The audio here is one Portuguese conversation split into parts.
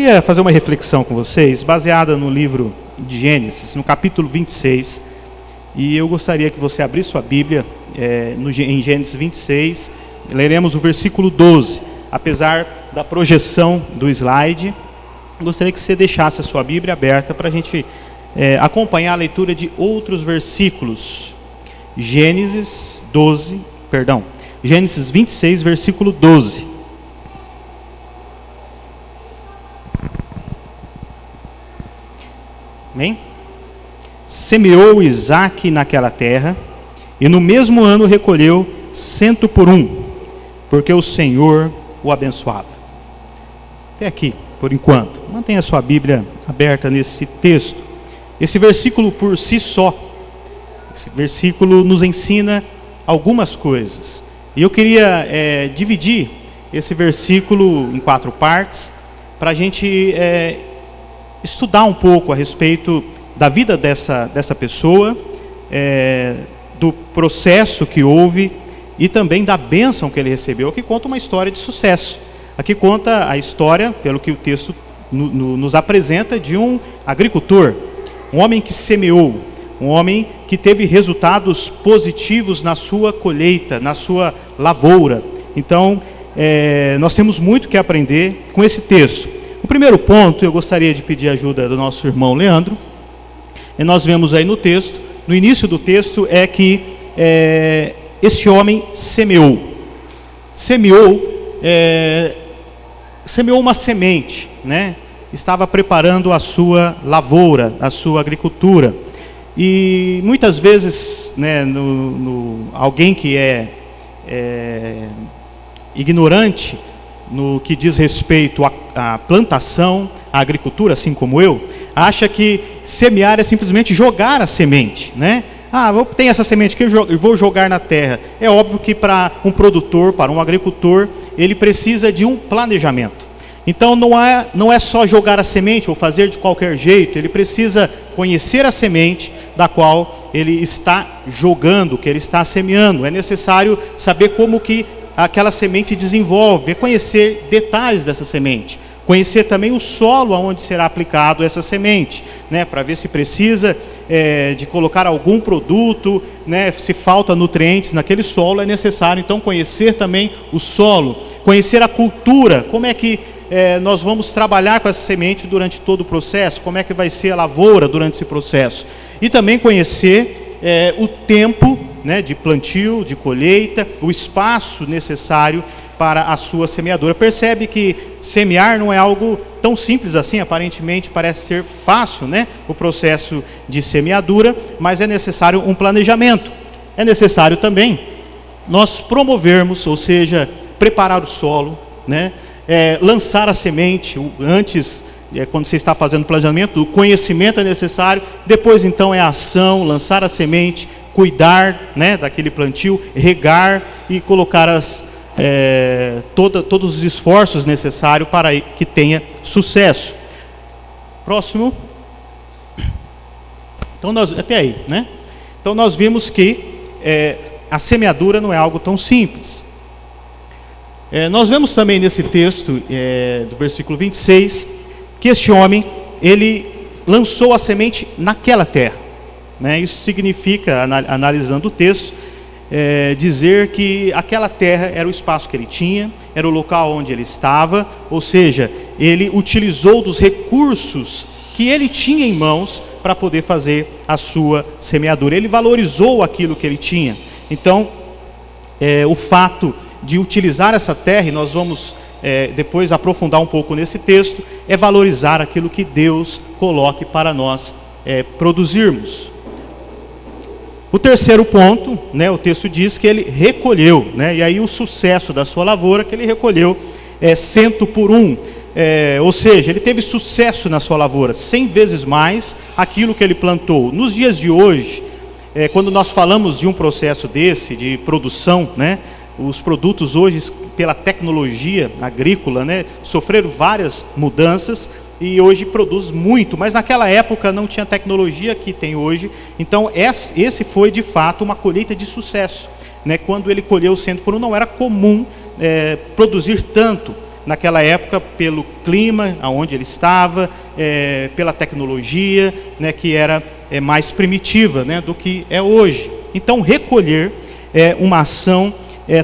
queria fazer uma reflexão com vocês, baseada no livro de Gênesis, no capítulo 26, e eu gostaria que você abrisse sua Bíblia em Gênesis 26, leremos o versículo 12, apesar da projeção do slide, gostaria que você deixasse a sua Bíblia aberta para a gente acompanhar a leitura de outros versículos. Gênesis 26, versículo 12. Amém? Semeou Isaque naquela terra, e no mesmo ano recolheu 100 por 1, porque o Senhor o abençoava. Até aqui, por enquanto. Mantenha a sua Bíblia aberta nesse texto. Esse versículo por si só, esse versículo nos ensina algumas coisas. E eu queria dividir esse versículo em 4 partes, para a gente estudar um pouco a respeito da vida dessa pessoa, do processo que houve e também da bênção que ele recebeu. Aqui conta uma história de sucesso. Aqui conta a história, pelo que o texto nos apresenta, de um agricultor, um homem que semeou, um homem que teve resultados positivos na sua colheita, na sua lavoura. Então, nós temos muito que aprender com esse texto. O primeiro ponto, eu gostaria de pedir a ajuda do nosso irmão Leandro. E nós vemos aí no texto, no início do texto, é que esse homem semeou. Semeou uma semente, né? Estava preparando a sua lavoura, a sua agricultura. E muitas vezes, né, alguém que é ignorante no que diz respeito à plantação, à agricultura, assim como eu, acha que semear é simplesmente jogar a semente, né? Tem essa semente que eu vou jogar na terra. É óbvio que para um produtor, para um agricultor, ele precisa de um planejamento. Então não é só jogar a semente ou fazer de qualquer jeito, ele precisa conhecer a semente da qual ele está jogando, que ele está semeando. É necessário saber como que aquela semente desenvolve, conhecer detalhes dessa semente, conhecer também o solo onde será aplicado essa semente, né, para ver se precisa de colocar algum produto, né, se falta nutrientes naquele solo. É necessário então conhecer também o solo, conhecer a cultura, como é que nós vamos trabalhar com essa semente durante todo o processo, como é que vai ser a lavoura durante esse processo, e também conhecer o tempo, né, de plantio, de colheita, o espaço necessário para a sua semeadura. Percebe que semear não é algo tão simples assim, aparentemente parece ser fácil, né, o processo de semeadura, mas é necessário um planejamento. É necessário também nós promovermos, ou seja, preparar o solo, né, lançar a semente antes. Quando você está fazendo planejamento, o conhecimento é necessário, depois então é a ação, lançar a semente, cuidar, né, daquele plantio, regar e colocar todos os esforços necessários para que tenha sucesso. Próximo. Então até aí, né? Então nós vimos que a semeadura não é algo tão simples. Nós vemos também nesse texto do versículo 26, que este homem, ele lançou a semente naquela terra, né? Isso significa, analisando o texto, dizer que aquela terra era o espaço que ele tinha, era o local onde ele estava, ou seja, ele utilizou dos recursos que ele tinha em mãos para poder fazer a sua semeadura. Ele valorizou aquilo que ele tinha. Então, o fato de utilizar essa terra, e nós vamos depois aprofundar um pouco nesse texto, é valorizar aquilo que Deus coloque para nós produzirmos. O terceiro ponto, né, o texto diz que ele recolheu, né, e aí o sucesso da sua lavoura, que ele recolheu 100 por 1, ou seja, ele teve sucesso na sua lavoura, 100 vezes mais aquilo que ele plantou. Nos dias de hoje, quando nós falamos de um processo desse, de produção, né, os produtos hoje, pela tecnologia agrícola, né, sofreram várias mudanças e hoje produz muito, mas naquela época não tinha a tecnologia que tem hoje. Então esse foi de fato uma colheita de sucesso, né? Quando ele colheu 100 por 1, não era comum produzir tanto, naquela época, pelo clima onde ele estava, pela tecnologia, né, que era mais primitiva, né, do que é hoje. Então, recolher é uma ação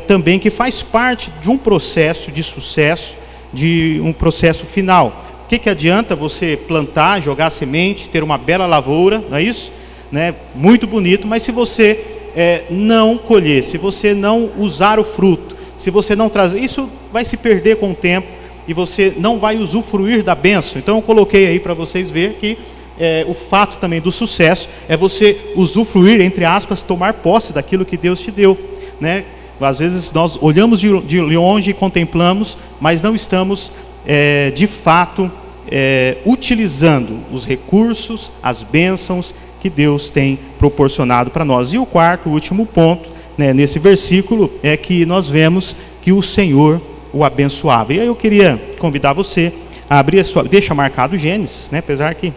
também que faz parte de um processo de sucesso, de um processo final. O que adianta você plantar, jogar semente, ter uma bela lavoura, não é isso? Né? Muito bonito, mas se você não colher, se você não usar o fruto, se você não trazer, isso vai se perder com o tempo e você não vai usufruir da bênção. Então eu coloquei aí para vocês verem que o fato também do sucesso é você usufruir, entre aspas, tomar posse daquilo que Deus te deu, né? Às vezes nós olhamos de longe e contemplamos, mas não estamos de fato utilizando os recursos, as bênçãos que Deus tem proporcionado para nós. E o quarto, último ponto, né, nesse versículo, é que nós vemos que o Senhor o abençoava. E aí eu queria convidar você a abrir deixa marcado Gênesis, né, apesar que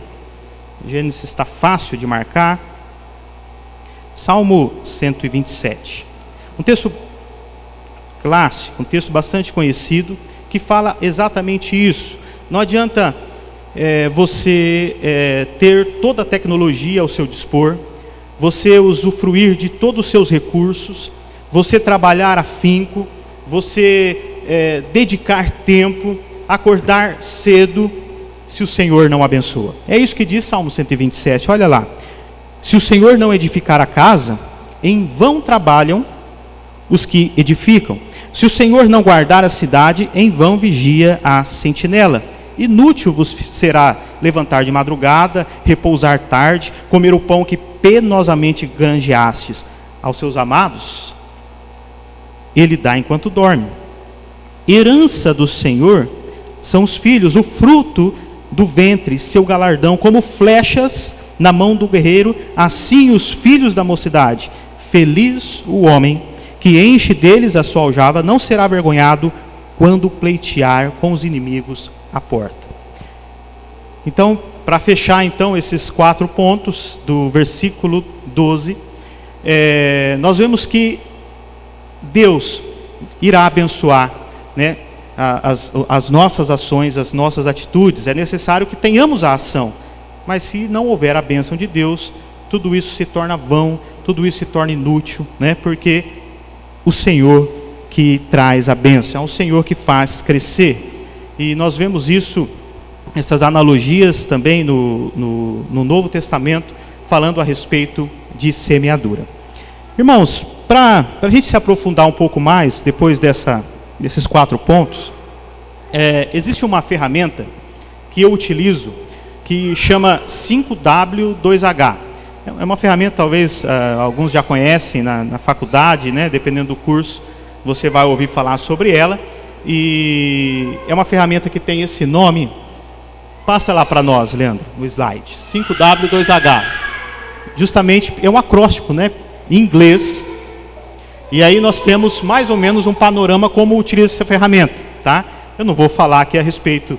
Gênesis está fácil de marcar. Salmo 127. Um texto clássico, um texto bastante conhecido, que fala exatamente isso. Não adianta você ter toda a tecnologia ao seu dispor, você usufruir de todos os seus recursos, você trabalhar afinco, você dedicar tempo, acordar cedo, se o Senhor não abençoa. É isso que diz Salmo 127, olha lá. Se o Senhor não edificar a casa, em vão trabalham os que edificam. Se o Senhor não guardar a cidade, em vão vigia a sentinela. Inútil vos será levantar de madrugada, repousar tarde, comer o pão que penosamente granjeastes. Aos seus amados, ele dá enquanto dorme. Herança do Senhor são os filhos, o fruto do ventre, seu galardão, como flechas na mão do guerreiro, assim os filhos da mocidade. Feliz o homem que enche deles a sua aljava, não será avergonhado quando pleitear com os inimigos à porta. Então, para fechar então esses 4 pontos do versículo 12, nós vemos que Deus irá abençoar, né, as nossas ações, as nossas atitudes. É necessário que tenhamos a ação, mas se não houver a bênção de Deus, tudo isso se torna vão, tudo isso se torna inútil, né, porque o Senhor que traz a bênção, é o Senhor que faz crescer. E nós vemos isso, essas analogias também no Novo Testamento, falando a respeito de semeadura. Irmãos, para a gente se aprofundar um pouco mais, depois desses 4 pontos, existe uma ferramenta que eu utilizo, que chama 5W2H. É uma ferramenta, talvez alguns já conhecem na faculdade, né? Dependendo do curso, você vai ouvir falar sobre ela. E é uma ferramenta que tem esse nome. Passa lá para nós, Leandro, no slide. 5W2H. Justamente é um acróstico, né, em inglês. E aí nós temos mais ou menos um panorama como utiliza essa ferramenta, tá? Eu não vou falar aqui a respeito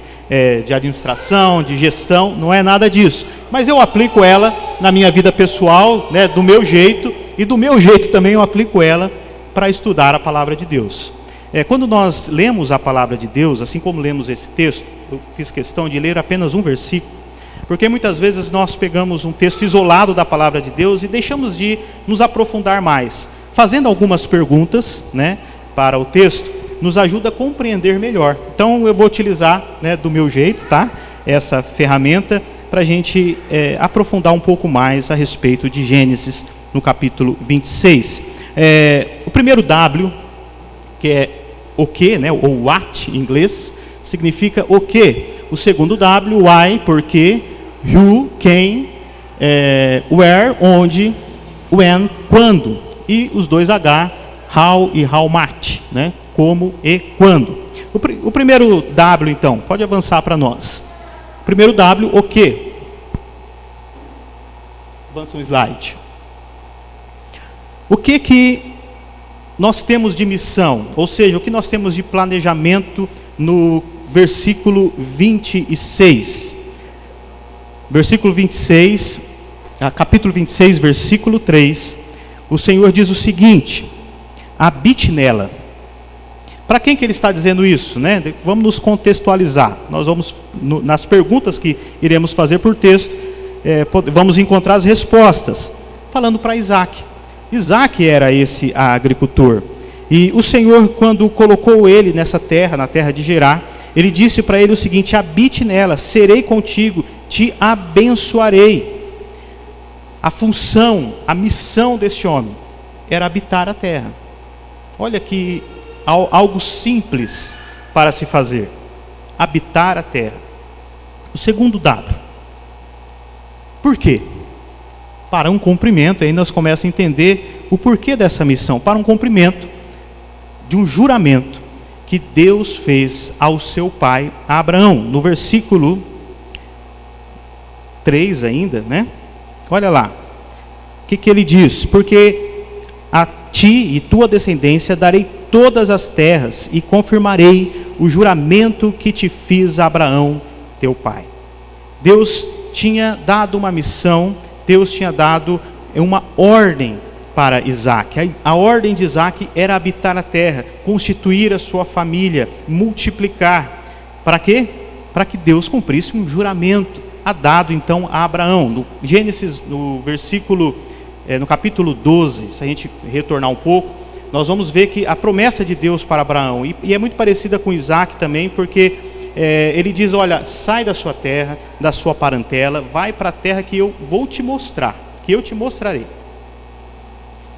de administração, de gestão, não é nada disso. Mas eu aplico ela na minha vida pessoal, né, do meu jeito, e do meu jeito também eu aplico ela para estudar a palavra de Deus. Quando nós lemos a palavra de Deus, assim como lemos esse texto, eu fiz questão de ler apenas um versículo, porque muitas vezes nós pegamos um texto isolado da palavra de Deus e deixamos de nos aprofundar mais. Fazendo algumas perguntas, né, para o texto, nos ajuda a compreender melhor. Então eu vou utilizar, né, do meu jeito, tá, essa ferramenta para a gente aprofundar um pouco mais a respeito de Gênesis no capítulo 26. O primeiro W, que é o que, né, ou what em inglês, significa o que. O segundo W, why, porque, who, quem, where, onde, when, quando. E os 2 H, how e how much, né, como e quando. O primeiro W, então, pode avançar para nós. O primeiro W, o que. Avança um slide. O que nós temos de missão, ou seja, o que nós temos de planejamento no versículo 26. Versículo 26, capítulo 26, versículo 3, o Senhor diz o seguinte: habite nela, Para quem que ele está dizendo isso, né? Vamos nos contextualizar. Nós vamos, nas perguntas que iremos fazer por texto, vamos encontrar as respostas. Falando para Isaac. Isaac era esse agricultor. E o Senhor, quando colocou ele nessa terra, na terra de Gerar, ele disse para ele o seguinte: habite nela, serei contigo, te abençoarei. A função, a missão deste homem era habitar a terra. Olha que algo simples para se fazer: habitar a terra. O segundo W. Por quê? Para um cumprimento, aí nós começamos a entender o porquê dessa missão. Para um cumprimento de um juramento que Deus fez ao seu pai Abraão. No versículo 3 ainda, né? Olha lá. O que ele diz? Porque a ti e tua descendência darei todas as terras e confirmarei o juramento que te fiz a Abraão, teu pai. Deus tinha dado uma missão, Deus tinha dado uma ordem para Isaac. A ordem de Isaac era habitar a terra, constituir a sua família, multiplicar. Para quê? Para que Deus cumprisse um juramento dado então a Abraão. No Gênesis, no capítulo 12, se a gente retornar um pouco, nós vamos ver que a promessa de Deus para Abraão, e é muito parecida com Isaac também, porque ele diz: olha, sai da sua terra, da sua parentela, vai para a terra que eu vou te mostrar, que eu te mostrarei.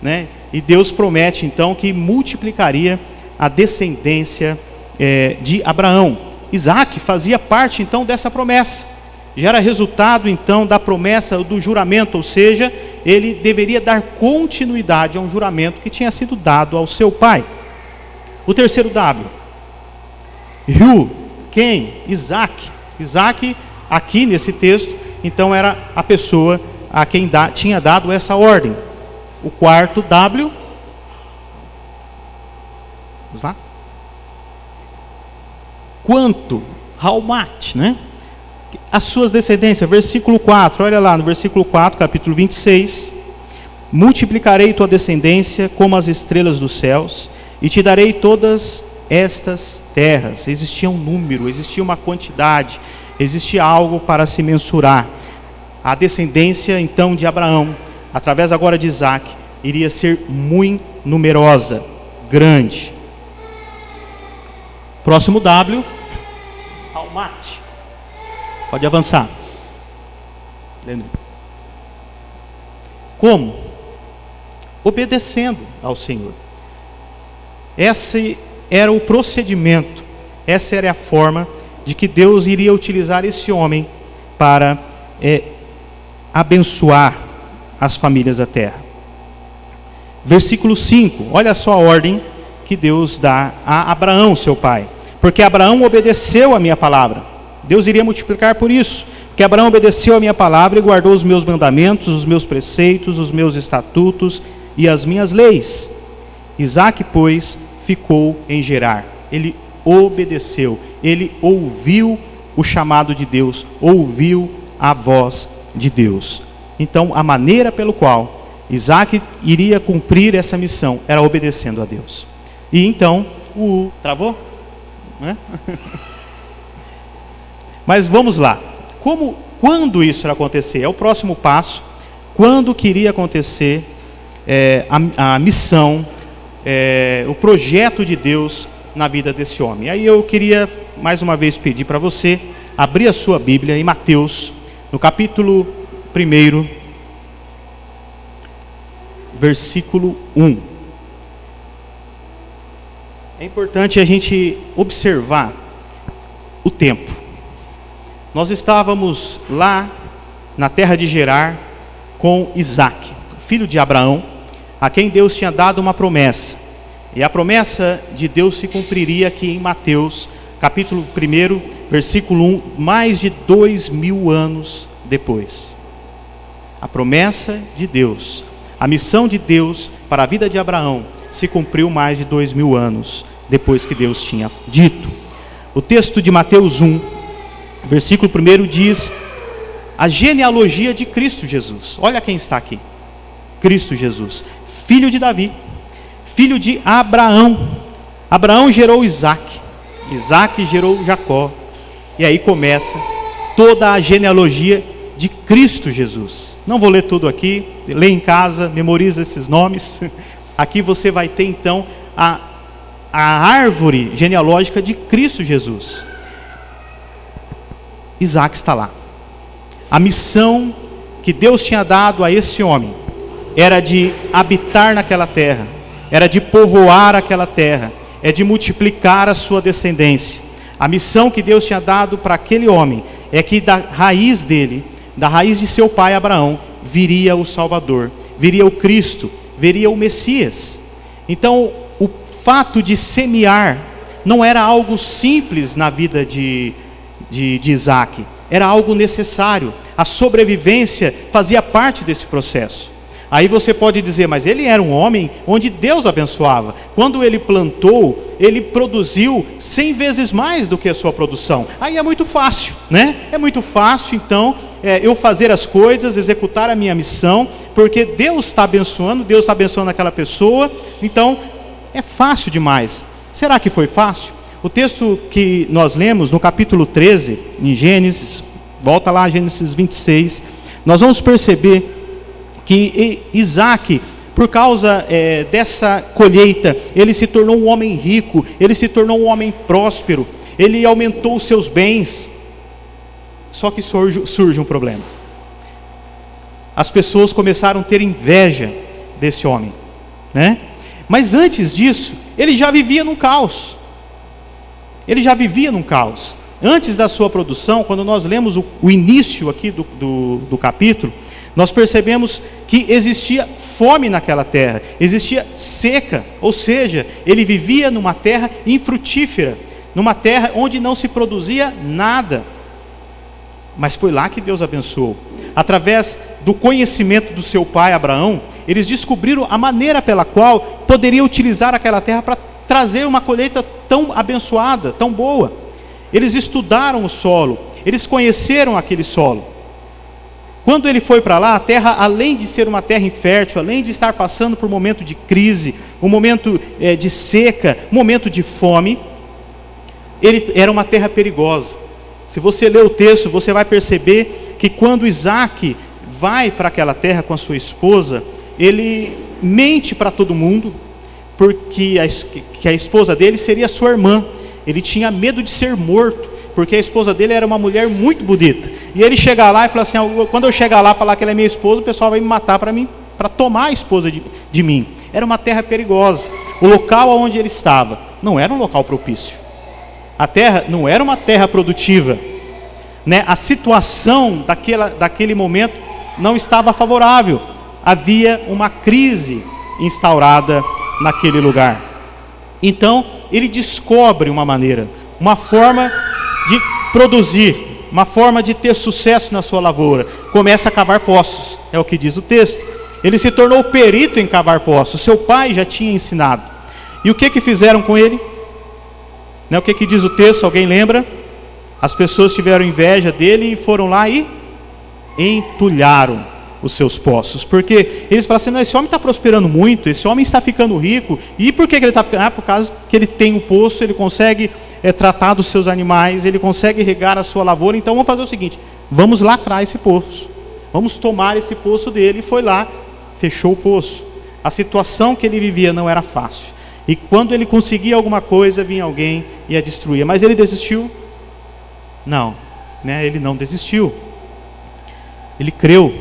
Né? E Deus promete então que multiplicaria a descendência de Abraão. Isaac fazia parte então dessa promessa, já era resultado então da promessa do juramento, ou seja, ele deveria dar continuidade a um juramento que tinha sido dado ao seu pai. O terceiro W. Quem? Isaac. Isaac, aqui nesse texto, então era a pessoa a quem tinha dado essa ordem. O quarto W. Vamos lá. Quanto? How much, né? As suas descendências, versículo 4, olha lá no versículo 4, capítulo 26. Multiplicarei tua descendência como as estrelas dos céus, e te darei todas estas terras. Existia um número, existia uma quantidade, existia algo para se mensurar. A descendência então de Abraão, através agora de Isaac, iria ser muito numerosa, grande. Próximo W. How much? Pode avançar. Leandro. Como? Obedecendo ao Senhor. Esse era o procedimento, essa era a forma de que Deus iria utilizar esse homem para abençoar as famílias da terra. Versículo 5, olha só a ordem que Deus dá a Abraão, seu pai. Porque Abraão obedeceu a minha palavra. Deus iria multiplicar por isso. Porque Abraão obedeceu a minha palavra e guardou os meus mandamentos, os meus preceitos, os meus estatutos e as minhas leis. Isaac, pois, ficou em Gerar. Ele obedeceu, ele ouviu o chamado de Deus, ouviu a voz de Deus. Então, a maneira pelo qual Isaac iria cumprir essa missão era obedecendo a Deus. E então, travou? Né? Mas vamos lá. Quando isso ia acontecer? É o próximo passo. Quando que iria acontecer a missão, o projeto de Deus na vida desse homem? Aí eu queria mais uma vez pedir para você abrir a sua Bíblia em Mateus, no capítulo 1, versículo 1. É importante a gente observar o tempo. Nós estávamos lá na terra de Gerar com Isaac, filho de Abraão, a quem Deus tinha dado uma promessa. E a promessa de Deus se cumpriria aqui em Mateus, capítulo 1, versículo 1, mais de 2000 anos depois. A promessa de Deus, a missão de Deus para a vida de Abraão se cumpriu mais de 2000 anos depois que Deus tinha dito. O texto de Mateus 1, versículo 1 diz a genealogia de Cristo Jesus. Olha quem está aqui. Cristo Jesus, filho de Davi, filho de Abraão. Abraão gerou Isaac, Isaac gerou Jacó, e aí começa toda a genealogia de Cristo Jesus. Não vou ler tudo aqui, lê em casa, memoriza esses nomes. Aqui você vai ter então a árvore genealógica de Cristo Jesus. Isaac está lá. A missão que Deus tinha dado a esse homem era de habitar naquela terra, era de povoar aquela terra, é de multiplicar a sua descendência. A missão que Deus tinha dado para aquele homem é que da raiz dele, da raiz de seu pai Abraão, viria o Salvador, viria o Cristo, viria o Messias. Então, o fato de semear não era algo simples na vida de Isaac, era algo necessário. A sobrevivência fazia parte desse processo. Aí você pode dizer, mas ele era um homem onde Deus abençoava. Quando ele plantou, ele produziu 100 vezes mais do que a sua produção. Aí é muito fácil, né? É muito fácil, então, eu fazer as coisas, executar a minha missão, porque Deus está abençoando aquela pessoa, então é fácil demais. Será que foi fácil? O texto que nós lemos no capítulo 13, em Gênesis, volta lá a Gênesis 26, nós vamos perceber que Isaac, por causa dessa colheita, ele se tornou um homem rico, ele se tornou um homem próspero, ele aumentou os seus bens. Só que surge um problema. As pessoas começaram a ter inveja desse homem, né? Mas antes disso, ele já vivia num caos. Ele já vivia num caos. Antes da sua produção, quando nós lemos o início aqui do capítulo, nós percebemos que existia fome naquela terra, existia seca, ou seja, ele vivia numa terra infrutífera, numa terra onde não se produzia nada. Mas foi lá que Deus abençoou. Através do conhecimento do seu pai Abraão, eles descobriram a maneira pela qual poderia utilizar aquela terra para trazer uma colheita tão abençoada, tão boa. Eles estudaram o solo, eles conheceram aquele solo. Quando ele foi para lá, a terra, além de ser uma terra infértil, além de estar passando por um momento de crise, um momento de seca, um momento de fome, ele era uma terra perigosa. Se você ler o texto, você vai perceber que quando Isaac vai para aquela terra com a sua esposa, ele mente para todo mundo, porque a esposa dele seria sua irmã. Ele tinha medo de ser morto, porque a esposa dele era uma mulher muito bonita. E ele chega lá e fala assim, quando eu chegar lá e falar que ela é minha esposa, o pessoal vai me matar para tomar a esposa de mim. Era uma terra perigosa. O local onde ele estava não era um local propício. A terra não era uma terra produtiva, né? A situação daquele momento não estava favorável. Havia uma crise instaurada naquele lugar. Então, ele descobre uma maneira, uma forma de produzir, uma forma de ter sucesso na sua lavoura. Começa a cavar poços, é o que diz o texto. Ele se tornou perito em cavar poços. Seu pai já tinha ensinado. E o que fizeram com ele? Né, o que diz o texto? Alguém lembra? As pessoas tiveram inveja dele e foram lá e entulharam os seus poços. Porque eles falaram assim, não, esse homem está prosperando muito, esse homem está ficando rico. E por que ele está ficando? Por causa que ele tem um poço, ele consegue tratar dos seus animais, ele consegue regar a sua lavoura. Então vamos fazer o seguinte, vamos lacrar esse poço, vamos tomar esse poço dele. E foi lá, fechou o poço. A situação que ele vivia não era fácil, e quando ele conseguia alguma coisa, vinha alguém e a destruía. Mas ele desistiu? Não, né? Ele não desistiu. Ele creu,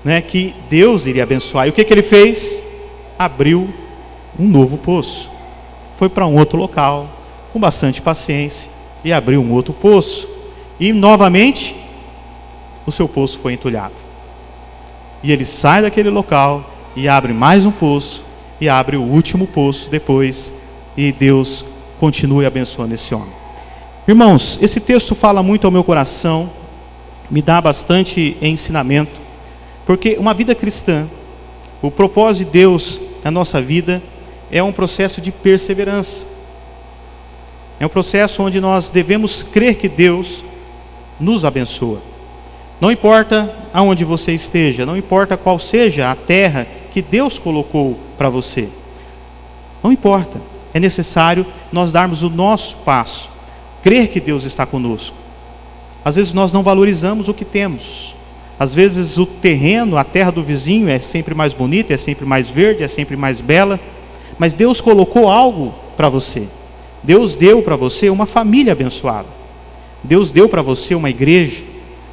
né, que Deus iria abençoar. E o que ele fez? Abriu um novo poço. Foi para um outro local, com bastante paciência, e abriu um outro poço. E novamente, o seu poço foi entulhado. E ele sai daquele local e abre mais um poço, e abre o último poço depois, e Deus continue abençoando esse homem. Irmãos, esse texto fala muito ao meu coração, me dá bastante ensinamento, porque uma vida cristã, o propósito de Deus na nossa vida é um processo de perseverança. É um processo onde nós devemos crer que Deus nos abençoa. Não importa aonde você esteja, não importa qual seja a terra que Deus colocou para você. Não importa. é necessário nós darmos o nosso passo, crer que Deus está conosco. Às vezes nós não valorizamos o que temos. Às vezes o terreno, a terra do vizinho é sempre mais bonita, é sempre mais verde, é sempre mais bela. Mas Deus colocou algo para você. Deus deu para você uma família abençoada. Deus deu para você uma igreja,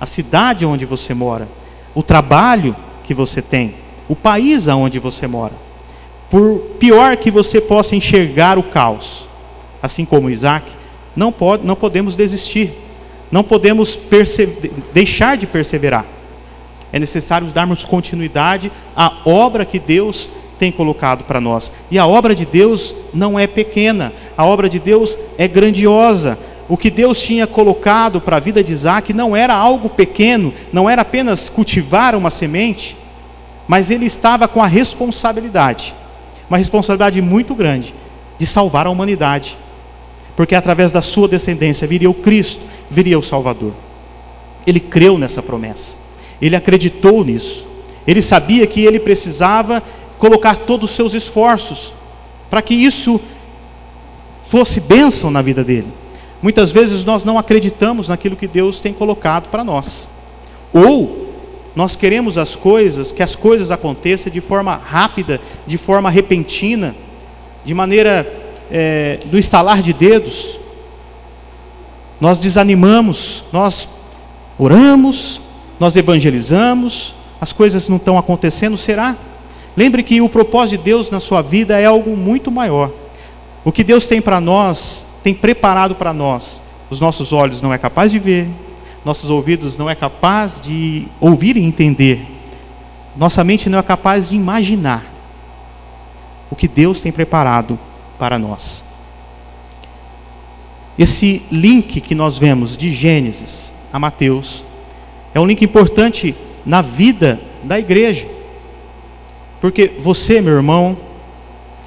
a cidade onde você mora, o trabalho que você tem, o país aonde você mora. Por pior que você possa enxergar o caos, assim como Isaac, não podemos desistir, não podemos deixar de perseverar. É necessário darmos continuidade à obra que Deus tem colocado para nós. E a obra de Deus não é pequena, a obra de Deus é grandiosa. O que Deus tinha colocado para a vida de Isaac não era algo pequeno, não era apenas cultivar uma semente, mas ele estava com a responsabilidade, uma responsabilidade muito grande, de salvar a humanidade. Porque através da sua descendência viria o Cristo, viria o Salvador. Ele creu nessa promessa, ele acreditou nisso, ele sabia que ele precisava colocar todos os seus esforços para que isso fosse bênção na vida dele. Muitas vezes nós não acreditamos naquilo que Deus tem colocado para nós, ou nós queremos que as coisas aconteçam de forma rápida, de forma repentina, de maneira do estalar de dedos. Nós desanimamos, nós oramos, nós evangelizamos, as coisas não estão acontecendo, será? Lembre que o propósito de Deus na sua vida é algo muito maior. O que Deus tem para nós, tem preparado para nós, os nossos olhos não é capaz de ver, nossos ouvidos não é capaz de ouvir e entender, nossa mente não é capaz de imaginar o que Deus tem preparado para nós. Esse link que nós vemos de Gênesis a Mateus é um link importante na vida da igreja, porque você, meu irmão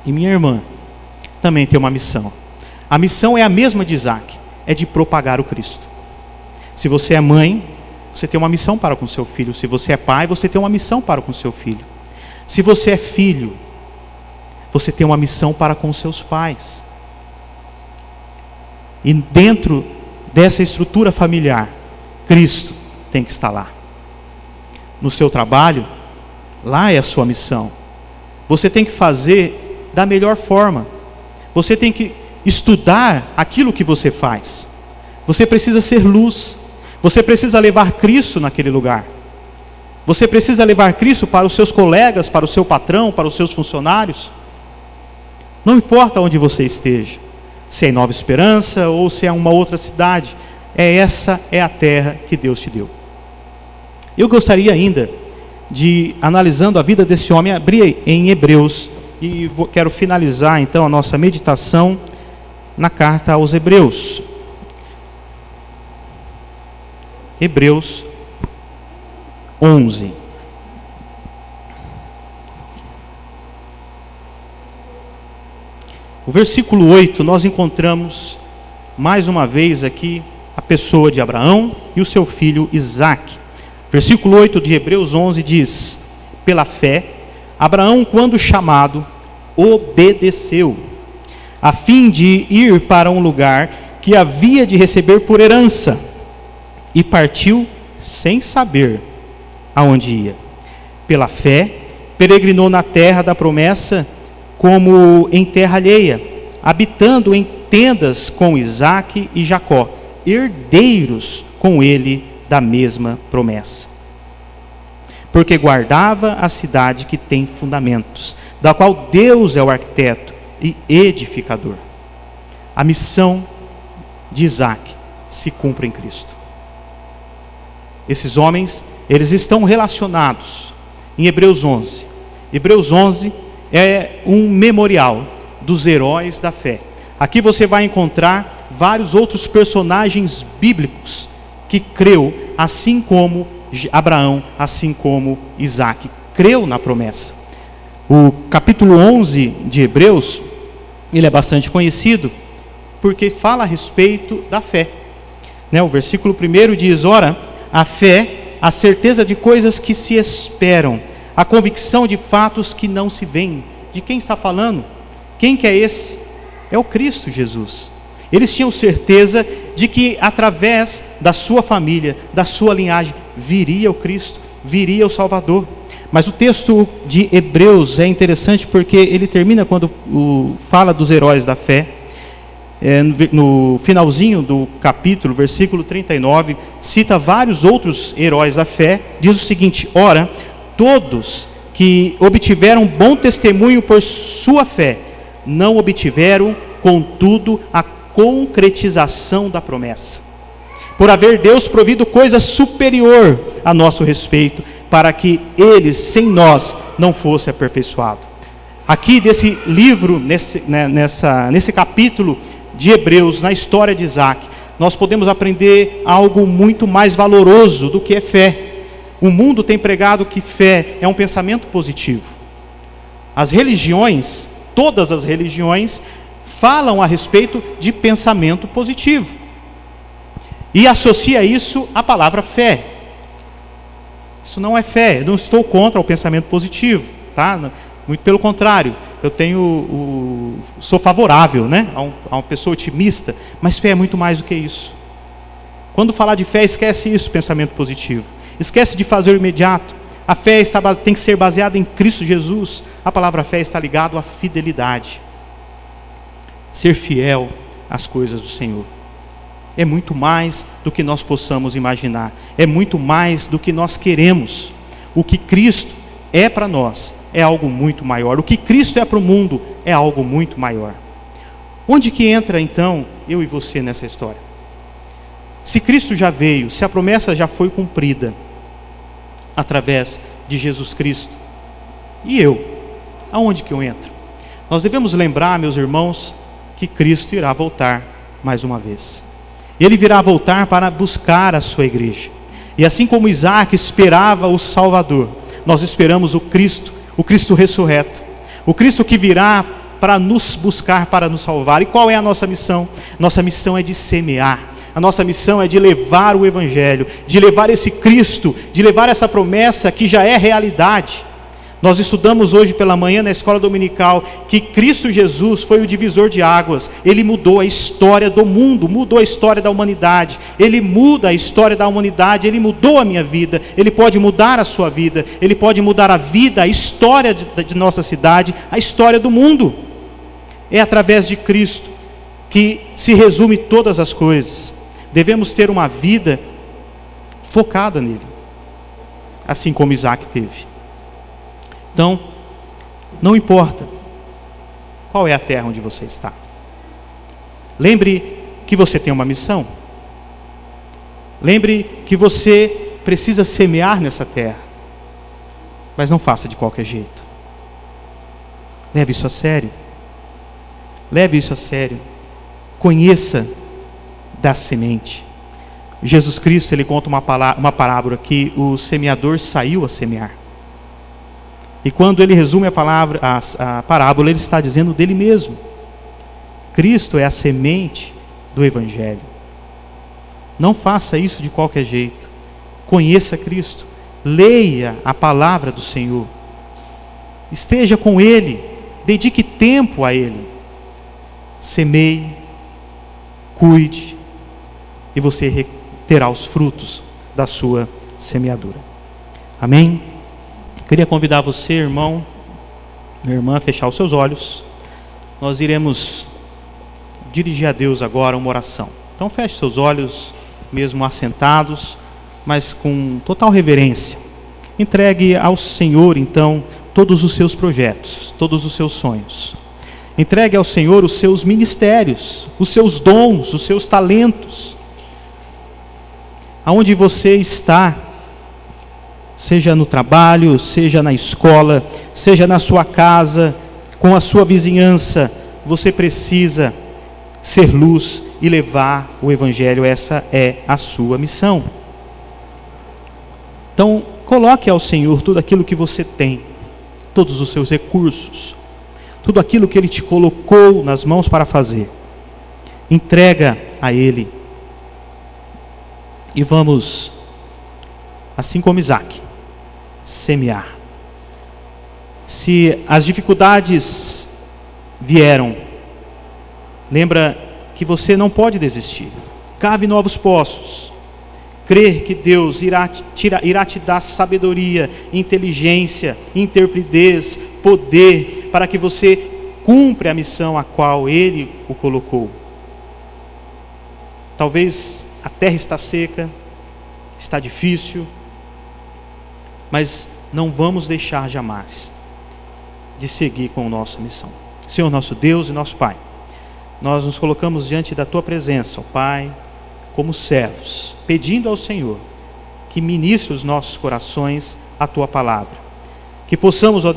e minha irmã, também tem uma missão. A missão é a mesma de Isaac, é de propagar o Cristo. Se você é mãe, você tem uma missão para com seu filho. Se você é pai, você tem uma missão para com seu filho. Se você é filho, você tem uma missão para com seus pais. E dentro dessa estrutura familiar, Cristo tem que estar lá. No seu trabalho, lá é a sua missão. Você tem que fazer da melhor forma. Você tem que estudar aquilo que você faz. Você precisa ser luz. Você precisa levar Cristo naquele lugar. Você precisa levar Cristo para os seus colegas, para o seu patrão, para os seus funcionários. Não importa onde você esteja, se é em Nova Esperança ou se é uma outra cidade, essa é a terra que Deus te deu. Eu gostaria ainda de, analisando a vida desse homem, abrir em Hebreus, e quero finalizar então a nossa meditação na carta aos Hebreus. Hebreus 11. O versículo 8, nós encontramos mais uma vez aqui a pessoa de Abraão e o seu filho Isaque. Versículo 8 de Hebreus 11 diz: pela fé, Abraão, quando chamado, obedeceu, a fim de ir para um lugar que havia de receber por herança, e partiu sem saber aonde ia. Pela fé, peregrinou na terra da promessa, como em terra alheia, habitando em tendas com Isaque e Jacó, herdeiros com ele da mesma promessa. Porque guardava a cidade que tem fundamentos, da qual Deus é o arquiteto e edificador. A missão de Isaque se cumpre em Cristo. Esses homens, eles estão relacionados em Hebreus 11. Hebreus 11 é um memorial dos heróis da fé. Aqui você vai encontrar vários outros personagens bíblicos que creu, assim como Abraão, assim como Isaque, creu na promessa. O capítulo 11 de Hebreus, ele é bastante conhecido, porque fala a respeito da fé. O versículo 1 diz: ora, a fé, a certeza de coisas que se esperam, a convicção de fatos que não se veem. De quem está falando? Quem que é esse? é o Cristo Jesus. Eles tinham certeza de que através da sua família, da sua linhagem, viria o Cristo, viria o Salvador. Mas o texto de Hebreus é interessante porque ele termina quando fala dos heróis da fé. No finalzinho do capítulo, versículo 39, cita vários outros heróis da fé. Diz o seguinte: ora, todos que obtiveram bom testemunho por sua fé, não obtiveram, contudo, a concretização da promessa, por haver Deus provido coisa superior a nosso respeito, para que eles, sem nós, não fosse aperfeiçoado. Aqui desse livro, nesse capítulo de Hebreus, na história de Isaac, nós podemos aprender algo muito mais valoroso do que é fé. O mundo tem pregado que fé é um pensamento positivo. As religiões, todas as religiões, falam a respeito de pensamento positivo e associa isso à palavra fé. Isso não é fé. Eu não estou contra o pensamento positivo, tá? Muito pelo contrário, eu sou favorável, né, a uma pessoa otimista, mas fé é muito mais do que isso. Quando falar de fé, esquece isso, pensamento positivo. Esquece de fazer o imediato. A fé tem que ser baseada em Cristo Jesus. A palavra fé está ligada à fidelidade. Ser fiel às coisas do Senhor é muito mais do que nós possamos imaginar, é muito mais do que nós queremos. O que Cristo é para nós é algo muito maior. O que Cristo é para o mundo é algo muito maior. Onde que entra então eu e você nessa história? Se Cristo já veio, se a promessa já foi cumprida através de Jesus Cristo, e eu? Aonde que eu entro? Nós devemos lembrar, meus irmãos, que Cristo irá voltar mais uma vez. Ele virá voltar para buscar a sua igreja. E assim como Isaac esperava o Salvador, nós esperamos o Cristo ressurreto, o Cristo que virá para nos buscar, para nos salvar. E qual é a nossa missão? Nossa missão é de semear. A nossa missão é de levar o Evangelho, de levar esse Cristo, de levar essa promessa que já é realidade. Nós estudamos hoje pela manhã na escola dominical que Cristo Jesus foi o divisor de águas. Ele mudou a história do mundo, mudou a história da humanidade. Ele muda a história da humanidade, Ele mudou a minha vida. Ele pode mudar a sua vida, Ele pode mudar a vida, a história de nossa cidade, a história do mundo. É através de Cristo que se resume todas as coisas. Devemos ter uma vida focada nele, assim como Isaac teve. Então, não importa qual é a terra onde você está. Lembre que você tem uma missão. Lembre que você precisa semear nessa terra. Mas não faça de qualquer jeito. Leve isso a sério. Leve isso a sério. Conheça da semente. Jesus Cristo, ele conta uma parábola que o semeador saiu a semear. E quando ele resume a parábola, ele está dizendo dele mesmo. Cristo é a semente do Evangelho. Não faça isso de qualquer jeito. Conheça Cristo. Leia a palavra do Senhor. Esteja com Ele. Dedique tempo a Ele. Semeie. Cuide. E você terá os frutos da sua semeadura. Amém? Queria convidar você, irmão, minha irmã, a fechar os seus olhos. Nós iremos dirigir a Deus agora uma oração. Então feche seus olhos, mesmo assentados, mas com total reverência. Entregue ao Senhor, então, todos os seus projetos, todos os seus sonhos. Entregue ao Senhor os seus ministérios, os seus dons, os seus talentos. Aonde você está, seja no trabalho, seja na escola, seja na sua casa, com a sua vizinhança, você precisa ser luz e levar o Evangelho. Essa é a sua missão. Então, coloque ao Senhor tudo aquilo que você tem, todos os seus recursos, tudo aquilo que Ele te colocou nas mãos para fazer. Entrega a Ele. E vamos, assim como Isaac, semear. Se as dificuldades vieram, Lembra que você não pode desistir. Cave novos poços. Crer que Deus irá te dar sabedoria, inteligência, intrepidez, poder, para que você cumpra a missão a qual Ele o colocou. Talvez a terra está seca, está difícil, mas não vamos deixar jamais de seguir com a nossa missão. Senhor nosso Deus e nosso Pai, nós nos colocamos diante da Tua presença, ó Pai, como servos, pedindo ao Senhor que ministre os nossos corações a Tua palavra, que possamos, ó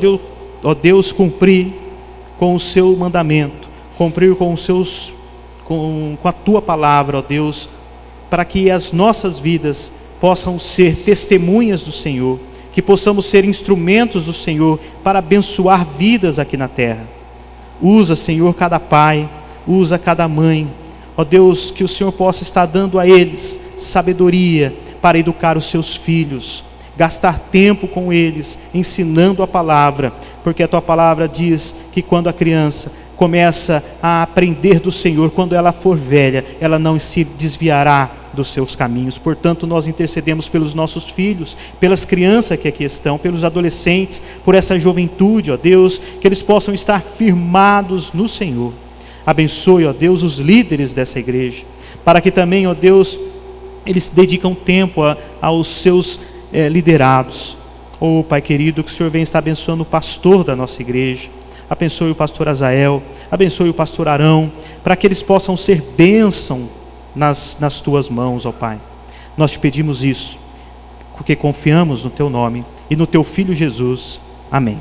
Deus, cumprir com o Seu mandamento, cumprir com a Tua palavra, ó Deus, para que as nossas vidas possam ser testemunhas do Senhor, que possamos ser instrumentos do Senhor para abençoar vidas aqui na terra. Usa, Senhor, cada pai, usa cada mãe, ó Deus, que o Senhor possa estar dando a eles sabedoria para educar os seus filhos, gastar tempo com eles, ensinando a palavra, porque a Tua palavra diz que quando a criança começa a aprender do Senhor, quando ela for velha, ela não se desviará dos seus caminhos. Portanto, nós intercedemos pelos nossos filhos, pelas crianças que aqui estão, pelos adolescentes, por essa juventude, ó Deus, que eles possam estar firmados no Senhor. Abençoe, ó Deus, os líderes dessa igreja, para que também, ó Deus, eles dedicam tempo aos seus liderados. Oh, Pai querido, que o Senhor venha estar abençoando o pastor da nossa igreja. Abençoe o pastor Azael, abençoe o pastor Arão, para que eles possam ser bênção nas Tuas mãos, ó Pai. Nós te pedimos isso, porque confiamos no Teu nome e no Teu Filho Jesus. Amém.